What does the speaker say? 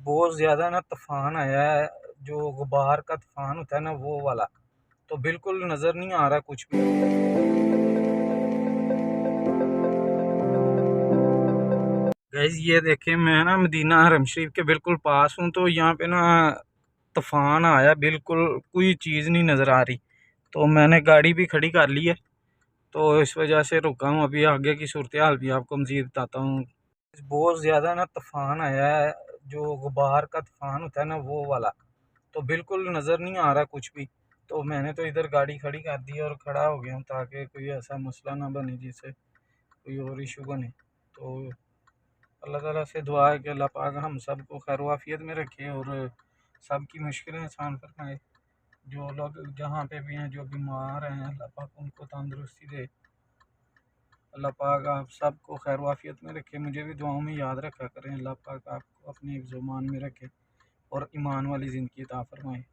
बहुत ज़्यादा ना तूफ़ान आया है, जो गुबार का तूफ़ान होता है ना वो वाला, तो बिल्कुल नज़र नहीं आ रहा कुछ भी। गाइस ये देखिए मैं ना मदीना हरम शरीफ के बिल्कुल पास हूँ, तो यहाँ पे ना तूफ़ान आया, बिल्कुल कोई चीज़ नहीं नज़र आ रही। तो मैंने गाड़ी भी खड़ी कर ली है, तो इस वजह से रुका हूँ। अभी आगे की सूरत हाल भी आपको मज़ीद बताता हूँ। बहुत ज़्यादा ना तूफ़ान आया है, जो गुबार का तूफ़ान होता है ना वो वाला, तो बिल्कुल नज़र नहीं आ रहा कुछ भी। तो मैंने तो इधर गाड़ी खड़ी कर दी और खड़ा हो गया हूँ, ताकि कोई ऐसा मसला ना बने जिससे कोई और इशू बने। तो अल्लाह ताला से दुआ है कि अल्लाह पाक हम सब को खैर आफियत में रखे और सब की मुश्किलें आसान फरमाए। जो लोग जहाँ पे भी हैं, जो बीमार हैं, अल्लाह पाक उनको तंदुरुस्ती दे। अल्लाह पाक आप सबको खैर आफियत में रखे। मुझे भी दुआओं में याद रखा करें। अल्लाह पाक आपको अपने ईमान में रखे और ईमान वाली ज़िंदगी अता फरमाए।